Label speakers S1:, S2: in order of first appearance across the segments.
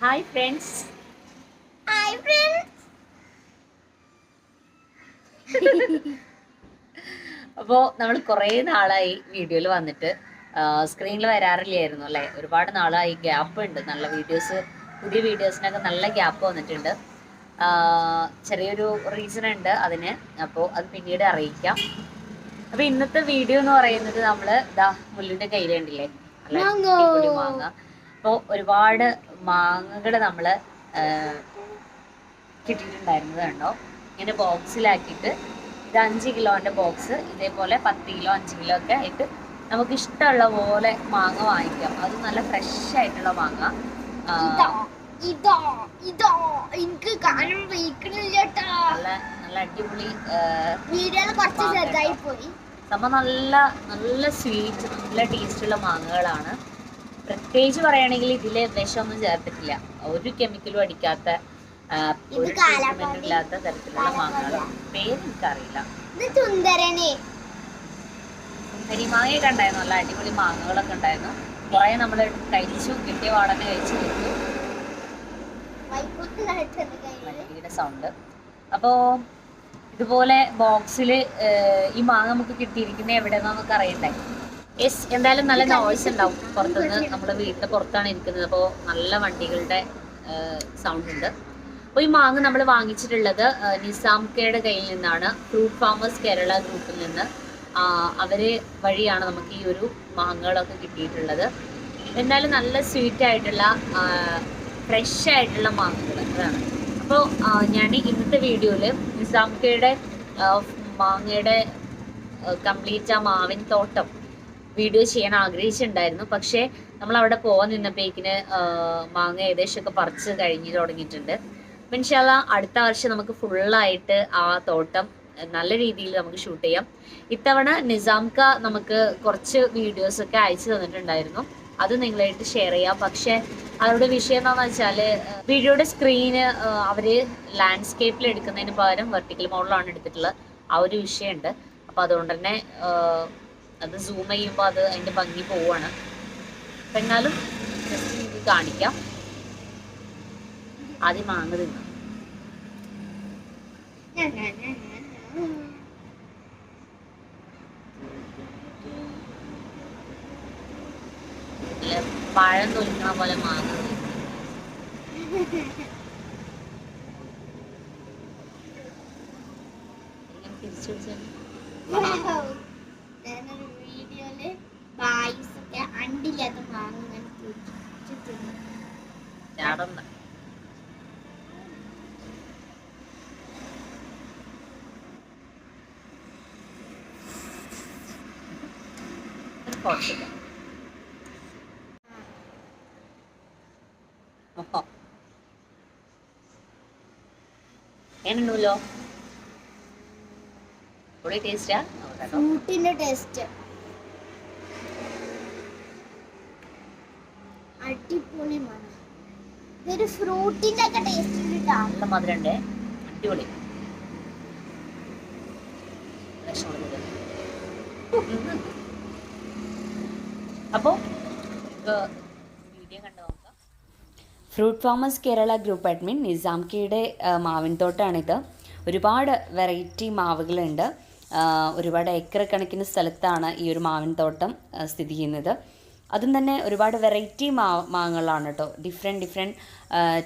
S1: Hi friends.
S2: Hi friends.
S1: അപ്പോൾ നമ്മൾ കുറേ നാളായി വീഡിയോയിൽ വന്നിട്ട് സ്ക്രീനിൽ വരാറില്ലായിരുന്നു അല്ലേ. ഒരുപാട് നാളായി, ഗ്യാപ്പ് ഉണ്ട്. നല്ല വീഡിയോസ്, പുതിയ വീഡിയോസിനൊക്കെ നല്ല ഗ്യാപ്പ് വന്നിട്ടുണ്ട്. ചെറിയൊരു റീസൺ ഉണ്ട് അതിന്. അപ്പോൾ അത് പിന്നീട് അറിയിക്കാം. അപ്പോൾ ഇന്നത്തെ വീഡിയോ എന്ന് പറയുന്നത് നമ്മൾ മുല്ലുൻ്റെ കയ്യിലുണ്ടില്ലേ നല്ല അടിപൊളി മാങ്ങ. അപ്പോൾ ഒരുപാട് മാങ്ങകൾ നമ്മൾ കിട്ടിയിട്ടുണ്ടായിരുന്നത് കണ്ടോ. ഇങ്ങനെ ബോക്സിലാക്കിയിട്ട് ഇത് 5 കിലോൻ്റെ ബോക്സ്, ഇതേപോലെ 10 കിലോ 5 കിലോ ഒക്കെ ആയിട്ട് നമുക്ക് ഇഷ്ടമുള്ള പോലെ മാങ്ങ വാങ്ങിക്കാം. അത് നല്ല ഫ്രഷ് ആയിട്ടുള്ള മാങ്ങ. നല്ല അടിപൊളി സംഭവം. നല്ല നല്ല സ്വീറ്റ്, നല്ല ടേസ്റ്റുള്ള മാങ്ങകളാണ്. പ്രത്യേകിച്ച് പറയുകയാണെങ്കിൽ ഇതിൽ വിഷമൊന്നും ചേർത്തിട്ടില്ല, ഒരു കെമിക്കലും അടിക്കാത്ത, ഒരു ട്രീറ്റ്മെന്റും ഇല്ലാത്ത തരത്തിലുള്ള മാങ്ങകളാണ്. പേര് എനിക്കറിയില്ല. കരിമാങ്ങയൊക്കെ ഉണ്ടായിരുന്നു, നല്ല അടിപൊളി മാങ്ങകളൊക്കെ ഉണ്ടായിരുന്നു. കുറെ നമ്മൾ കഴിച്ചു, കിട്ടിയ പാടനെ കഴിച്ചു കിട്ടു. വണ്ടിയുടെ സൗണ്ട്. അപ്പോൾ ഇതുപോലെ ബോക്സിൽ ഈ മാങ്ങ നമുക്ക് കിട്ടിയിരിക്കുന്നത് എവിടെയെന്നാ നമുക്ക് അറിയണ്ടേ. യെസ്, എന്തായാലും നല്ല നോയ്സ് ഉണ്ടാവും പുറത്തുനിന്ന്. നമ്മൾ വീടിൻ്റെ പുറത്താണ് ഇരിക്കുന്നത്, അപ്പോൾ നല്ല വണ്ടികളുടെ സൗണ്ട് ഉണ്ട്. അപ്പോൾ ഈ മാങ്ങ നമ്മൾ വാങ്ങിച്ചിട്ടുള്ളത് നിസാംകയുടെ കയ്യിൽ നിന്നാണ്, ഫ്രൂട്ട് ഫാമേഴ്സ് കേരള ഗ്രൂപ്പിൽ നിന്ന്. അവർ വഴിയാണ് നമുക്ക് ഈ ഒരു മാങ്ങകളൊക്കെ കിട്ടിയിട്ടുള്ളത്. എന്തായാലും നല്ല സ്വീറ്റ് ആയിട്ടുള്ള ഫ്രഷ് ആയിട്ടുള്ള മാങ്ങകൾ അതാണ്. അപ്പോൾ ഞാൻ ഇന്നത്തെ വീഡിയോയിൽ നിസാംകയുടെ മാങ്ങയുടെ കംപ്ലീറ്റ് ആ മാവിൻ തോട്ടം വീഡിയോ ചെയ്യാൻ ആഗ്രഹിച്ചിട്ടുണ്ടായിരുന്നു. പക്ഷേ നമ്മൾ അവിടെ പോകാൻ നിന്നപ്പോഴേക്കിന് മാങ്ങ ഏകദേശമൊക്കെ പറിച്ച് കഴിഞ്ഞ് തുടങ്ങിയിട്ടുണ്ട്. അപ്പം ഇൻഷാ അല്ലാ അടുത്ത വർഷം നമുക്ക് ഫുള്ളായിട്ട് ആ തോട്ടം നല്ല രീതിയിൽ നമുക്ക് ഷൂട്ട് ചെയ്യാം. ഇത്തവണ നിസാംക നമുക്ക് കുറച്ച് വീഡിയോസൊക്കെ അയച്ചു തന്നിട്ടുണ്ടായിരുന്നു, അത് നിങ്ങളായിട്ട് ഷെയർ ചെയ്യാം. പക്ഷേ അവരുടെ വിഷയം എന്താണെന്ന് വെച്ചാൽ വീഡിയോയുടെ സ്ക്രീന് അവർ ലാൻഡ്സ്കേപ്പിൽ എടുക്കുന്നതിന് പകരം വെർട്ടിക്കൽ മോഡലാണ് എടുത്തിട്ടുള്ളത്. ആ ഒരു വിഷയമുണ്ട്. അപ്പോൾ അതുകൊണ്ട് തന്നെ അത് സൂം ചെയ്യുമ്പോൾ അത് അതിൻ്റെ ഭംഗി പോവാണ്. അപ്പം എന്നാലും ജസ്റ്റ് നിങ്ങൾക്ക് കാണിക്കാം. ആദ്യം മാങ്ങ തിന്നാം. പഴം തൊലിക്കണ പോലെ മാങ്ങ തിരിച്ചു പിടിച്ചാൽ ചാടണ്ട. കുഴപ്പമില്ല. എങ്ങനെയുണ്ടല്ലോ? പൊടി ടേസ്റ്റാ?
S2: ഫ്രൂട്ടിന്റെ ടേസ്റ്റ് അടിപൊളി മണം. ഇതൊരു ഫ്രൂട്ടിന്റെ ഒക്കെ ടേസ്റ്റ് ഉണ്ട്.
S1: നല്ല മധുരണ്ടേ, അടിപൊളി. അപ്പോൾ വീഡിയോ കണ്ടു നോക്കാം. Fruit farmers Kerala group admin നിസാംകയുടെ മാവിൻ തോട്ടമാണിത്. ഒരുപാട് വെറൈറ്റി മാവുകളുണ്ട്. ഒരുപാട് ഏക്കർ കണക്കിന് സ്ഥലത്താണ് ഈ ഒരു മാവിൻ തോട്ടം സ്ഥിതി ചെയ്യുന്നത്. അതും തന്നെ ഒരുപാട് വെറൈറ്റി മാങ്ങകളാണ് കേട്ടോ. ഡിഫറെൻറ്റ്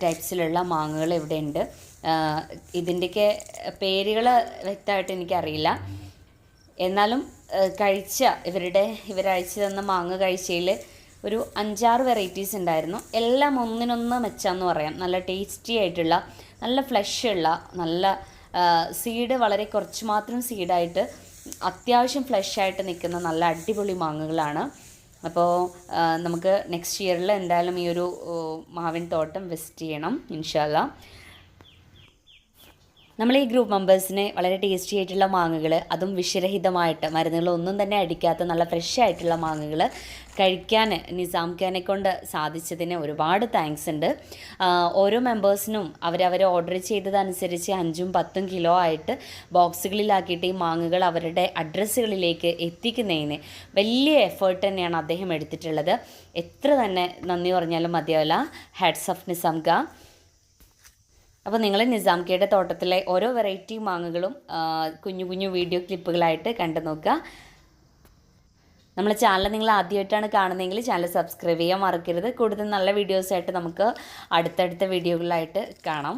S1: ടൈപ്സിലുള്ള മാങ്ങകൾ ഇവിടെ ഉണ്ട്. ഇതിൻ്റെയൊക്കെ പേരുകൾ വ്യക്തമായിട്ട് എനിക്കറിയില്ല. എന്നാലും ഇവരയച്ചു തന്ന മാങ്ങ കഴിച്ചതിൽ ഒരു 5-6 വെറൈറ്റീസ് ഉണ്ടായിരുന്നു. എല്ലാം ഒന്നിനൊന്ന് മെച്ചാന്ന് പറയാം. നല്ല ടേസ്റ്റി ആയിട്ടുള്ള, നല്ല ഫ്ലഷ് ഉള്ള, നല്ല സീഡ് വളരെ കുറച്ച് മാത്രം സീഡായിട്ട് അത്യാവശ്യം ഫ്ലഷായിട്ട് നിൽക്കുന്ന നല്ല അടിപൊളി മാങ്ങകളാണ്. അപ്പോൾ നമുക്ക് നെക്സ്റ്റ് ഇയറിൽ എന്തായാലും ഈ ഒരു മാവിൻ തോട്ടം വിസിറ്റ് ചെയ്യണം ഇൻഷാ അല്ലാ. നമ്മൾ ഈ ഗ്രൂപ്പ് മെമ്പേഴ്സിന് വളരെ ടേസ്റ്റി ആയിട്ടുള്ള മാങ്ങകൾ, അതും വിഷരഹിതമായിട്ട് മരുന്നുകളൊന്നും തന്നെ അടിക്കാത്ത നല്ല ഫ്രഷ് ആയിട്ടുള്ള മാങ്ങകൾ കഴിക്കാൻ നിസാം ഖാനെ കൊണ്ട് സാധിച്ചതിന് ഒരുപാട് താങ്ക്സ് ഉണ്ട്. ഓരോ മെമ്പേഴ്സിനും അവരവർ ഓർഡർ ചെയ്തതനുസരിച്ച് 5ഉം 10ഉം കിലോ ആയിട്ട് ബോക്സുകളിലാക്കിയിട്ട് ഈ മാങ്ങകൾ അവരുടെ അഡ്രസ്സുകളിലേക്ക് എത്തിക്കുന്നതിന് വലിയ എഫേർട്ട് തന്നെയാണ് അദ്ദേഹം എടുത്തിട്ടുള്ളത്. എത്ര തന്നെ നന്ദി പറഞ്ഞാലും മതിയാവില്ല. ഹാറ്റ്സ് ഓഫ് നിസാം ഖാ. അപ്പോൾ നിങ്ങൾ നിസാം കയുടെ തോട്ടത്തിലെ ഓരോ വെറൈറ്റി മാങ്ങകളും കുഞ്ഞു കുഞ്ഞു വീഡിയോ ക്ലിപ്പുകളായിട്ട് കണ്ടു നോക്കുക. നമ്മളെ ചാനൽ നിങ്ങൾ ആദ്യമായിട്ടാണ് കാണുന്നതെങ്കിൽ ചാനൽ സബ്സ്ക്രൈബ് ചെയ്യാൻ മറക്കരുത്. കൂടുതൽ നല്ല വീഡിയോസായിട്ട് നമുക്ക് അടുത്തടുത്ത വീഡിയോകളായിട്ട് കാണാം.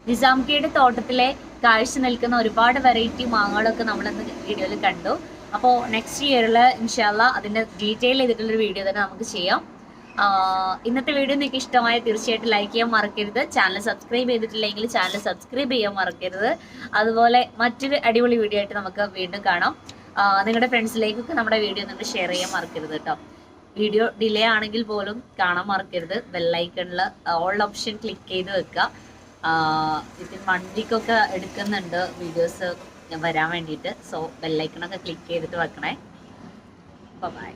S1: നിസാംകയുടെ തോട്ടത്തിലെ കാഴ്ച നിൽക്കുന്ന ഒരുപാട് വെറൈറ്റി മാങ്ങകളൊക്കെ നമ്മളിന്ന് വീഡിയോയിൽ കണ്ടു. അപ്പോൾ നെക്സ്റ്റ് ഇയറിൽ ഇൻഷാല്ല അതിൻ്റെ ഡീറ്റെയിൽ ചെയ്തിട്ടുള്ളൊരു വീഡിയോ തന്നെ നമുക്ക് ചെയ്യാം. ഇന്നത്തെ വീഡിയോ നിങ്ങൾക്ക് ഇഷ്ടമായ തീർച്ചയായിട്ടും ലൈക്ക് ചെയ്യാൻ മറക്കരുത്. ചാനൽ സബ്സ്ക്രൈബ് ചെയ്തിട്ടില്ലെങ്കിൽ ചാനൽ സബ്സ്ക്രൈബ് ചെയ്യാൻ മറക്കരുത്. അതുപോലെ മറ്റൊരു അടിപൊളി വീഡിയോ ആയിട്ട് നമുക്ക് വീണ്ടും കാണാം. നിങ്ങളുടെ ഫ്രണ്ട്സിലേക്കൊക്കെ നമ്മുടെ വീഡിയോ നിങ്ങൾ ഷെയർ ചെയ്യാൻ മറക്കരുത് കേട്ടോ. വീഡിയോ ഡിലേ ആണെങ്കിൽ പോലും കാണാൻ മറക്കരുത്. ബെല്ലൈക്കണിൽ ഓൾ ഓപ്ഷൻ ക്ലിക്ക് ചെയ്ത് വെക്കുക. ഇതിൽ 1 വീക്കൊക്കെ എടുക്കുന്നുണ്ട് വീഡിയോസ് വരാൻ വേണ്ടിയിട്ട്. സോ ബെല്ലൈക്കണൊക്കെ ക്ലിക്ക് ചെയ്തിട്ട് വെക്കണേ. ബൈ.